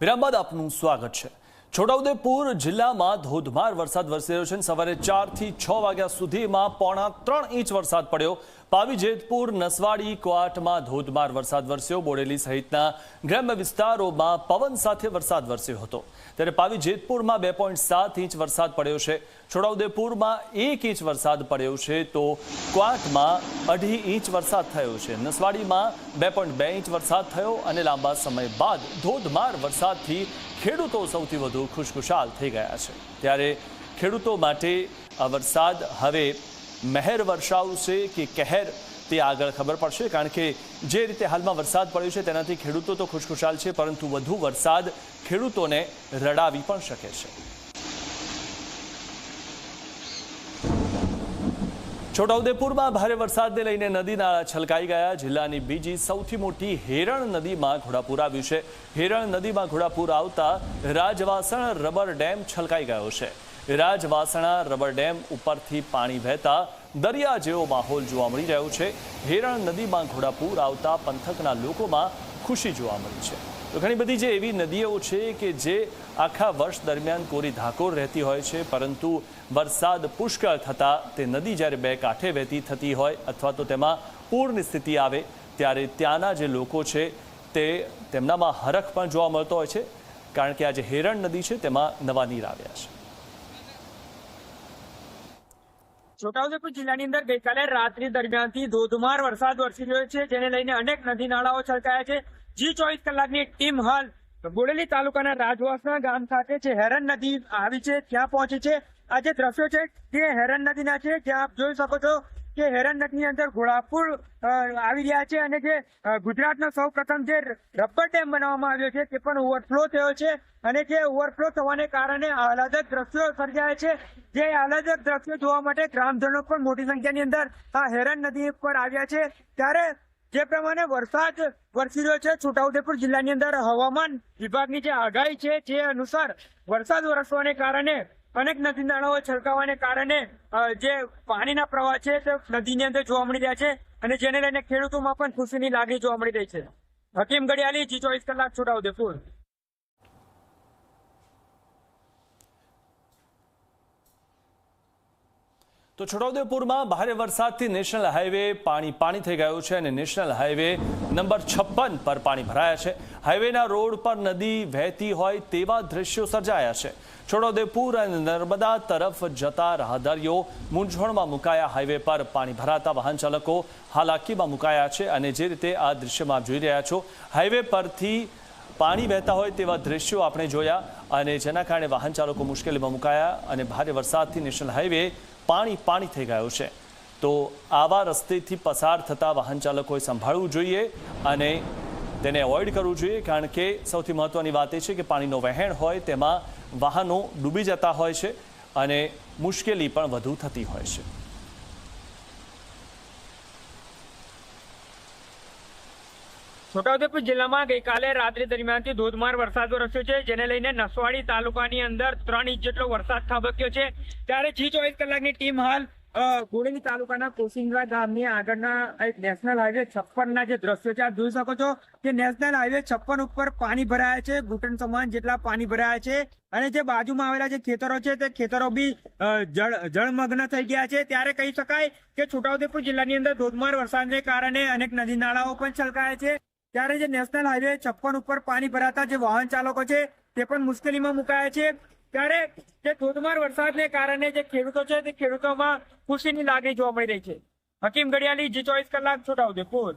વિરામ બાદ આપનું સ્વાગત છે। છોટાઉદેપુર જિલ્લામાં ધોધમાર વરસાદ વરસી રહ્યો છે। સવારે 4 થી 6 વાગ્યા સુધીમાં 3.5 ઇંચ વરસાદ પડ્યો। પાવી જેતપુર નસવાડી ક્વાટમાં ધોધમાર વરસાદ વરસ્યો। બોડેલી સહિતના ગ્રામ્ય વિસ્તારોમાં પવન સાથે વરસાદ વરસ્યો હતો। ત્યારે પાવી જેતપુરમાં 2.7 ઇંચ વરસાદ પડ્યો છે। છોટાઉદેપુરમાં 1 ઇંચ વરસાદ પડ્યો છે તો ક્વાટમાં 2.5 ઇંચ વરસાદ થયો છે। નસવાડીમાં 2.2 ઇંચ વરસાદ થયો અને લાંબા સમય બાદ ધોધમાર વરસાદથી ખેડૂતો સૌથી વધુ ખુશખુશાલ થઈ ગયા છે। ત્યારે ખેડૂતો માટે આ વરસાદ હવે મહેર વર્ષાવશે કે કહેર તે આગળ ખબર પડશે, કારણ કે જે રીતે હાલમાં વરસાદ પડ્યો છે તેનાથી ખેડૂતો તો ખુશખુશાલ છે, પરંતુ વધુ વરસાદ ખેડૂતોને રડાવી પણ શકે છે। છોટાઉદેપુરમાં ભારે વરસાદને લઈને નદી નાળા છલકાઈ ગયા। જિલ્લાની બીજી સૌથી મોટી હેરણ નદીમાં ઘોડાપૂર આવ્યું છે। હેરણ નદીમાં ઘોડાપૂર આવતા રાજવાસણ રબર ડેમ છલકાઈ ગયો છે। રાજવાસણા રબર ડેમ ઉપરથી પાણી વહેતા દરિયા જેવો માહોલ જોવા મળી રહ્યો છે। હેરણ નદીમાં ઘોડાપૂર આવતા પંથકના લોકોમાં ખુશી જોવા મળી છે। તો ઘણી બધી જે એવી નદીઓ છે કે જે આખા વર્ષ દરમિયાન કોરી ધાકોર રહેતી હોય છે, પરંતુ વરસાદ પુષ્કળ થતાં તે નદી જ્યારે બે કાંઠે વહેતી થતી હોય અથવા તો તેમાં પૂરની સ્થિતિ આવે ત્યારે ત્યાંના જે લોકો છે તેમનામાં હરખ પણ જોવા મળતો હોય છે, કારણ કે આ જે હેરણ નદી છે તેમાં નવા નીર આવ્યા છે। છોટાઉદેપુર જિલ્લાની અંદર ગઈકાલે રાત્રિ દરમિયાનથી ધોધમાર વરસાદ વરસી રહ્યો છે, જેને લઈને અનેક નદી નાળાઓ છલકાયા છે। G24 કલાકની ટીમ હાલ બોડેલી તાલુકાના રાજવાસણા ગામ ખાતે છે હેરણ નદી આવી છે ત્યાં પહોંચી છે। આ જે દ્રશ્યો છે તે હેરણ નદીના છે, જ્યાં આપ જોઈ શકો છો કે હેરણ નદીની અંદર ઘોડાપૂર આવી રહ્યા છે અને જે ગુજરાતનો સૌ પ્રથમ જે રબર ડેમ બનાવવામાં આવ્યો છે તે પણ ઓવરફ્લો થયો છે અને જે ઓવરફ્લો થવાને કારણે આહલાદક દ્રશ્યો સર્જાય છે। જે આહલાદક દ્રશ્યો જોવા માટે ગ્રામજનો પણ મોટી સંખ્યાની અંદર આ હેરણ નદી પર આવ્યા છે। ત્યારે જે પ્રમાણે વરસાદ વરસી રહ્યો છે છોટાઉદેપુર જિલ્લાની અંદર હવામાન વિભાગની જે આગાહી છે તે અનુસાર વરસાદ વરસવાને કારણે અનેક નદી નાળાઓ છલકાવાને કારણે જે પાણીના પ્રવાહ છે તે નદીની અંદર જોવા મળી રહ્યા છે અને જેને લઈને ખેડૂતોમાં પણ ખુશીની લાગણી જોવા મળી રહી છે। હકીમ ગડિયાલી, G24 કલાક, છોટાઉદેપુર। તો છોટાઉદેપુરમાં ભારે વરસાદથી નેશનલ હાઈવે પાણી થઈ ગયો છે અને નેશનલ હાઈવે નંબર 56 પર પાણી ભરાયા છે। હાઈવેના રોડ પર નદી વહેતી હોય તેવા દ્રશ્યો સર્જાયા છે। છોટાઉદેપુર અને નર્મદા તરફ જતા રાહદારીઓ મૂંઝવણમાં મુકાયા। હાઈવે પર પાણી ભરાતા વાહન ચાલકો હાલાકીમાં મુકાયા છે અને જે રીતે આ દ્રશ્યમાં આપ જોઈ રહ્યા છો, હાઈવે પરથી પાણી વહેતા હોય તેવા દ્રશ્યો આપણે જોયા અને જેના કારણે વાહન ચાલકો મુશ્કેલીમાં મુકાયા અને ભારે વરસાદથી નેશનલ હાઈવે પાણી થઈ ગયો છે। તો આવા રસ્તેથી પસાર થતા વાહન ચાલકોએ સંભાળવું જોઈએ અને તેને એવોઇડ કરવું જોઈએ, કારણ કે સૌથી મહત્વની વાત એ છે કે પાણીનો વહેણ હોય તેમાં વાહનો ડૂબી જતા હોય છે અને મુશ્કેલી પણ વધુ થતી હોય છે। છોટાઉદેપુર જિલ્લામાં ગઈકાલે રાત્રિ દરમિયાનથી ધોધમાર વરસાદ વરસ્યો છે, જેને લઈને નસવાડી તાલુકાની અંદર 3 ઇંચ જેટલો વરસાદ ખાબક્યો છે। ત્યારે G24 કલાકની ટીમ હાલ બોડેલી તાલુકાના કોસિંગા ગામની આગળના એક નેશનલ હાઈવે 56 ના જે દ્રશ્યો છે આપ જોઈ શકો છો કે નેશનલ હાઈવે 56 ઉપર પાણી ભરાયા છે। ઘૂંટણ સમાન જેટલા પાણી ભરાયા છે અને જે બાજુમાં આવેલા જે ખેતરો છે તે ખેતરો બી જળમગ્ન થઈ ગયા છે। ત્યારે કહી શકાય કે છોટાઉદેપુર જિલ્લાની અંદર ધોધમાર વરસાદને કારણે અનેક નદી નાળાઓ પણ છલકાયા છે। ત્યારે જે નેશનલ હાઈવે 56 ઉપર પાણી ભરાતા જે વાહન ચાલકો છે તે પણ મુશ્કેલીમાં મુકાયા છે। ત્યારે જે ધોધમાર વરસાદને કારણે જે ખેડૂતો છે તે ખેડૂતોમાં ખુશીની લાગણી જોવા મળી રહી છે। હકીમ ગડિયાલી, G24 કલાક, છોટાઉદેપુર।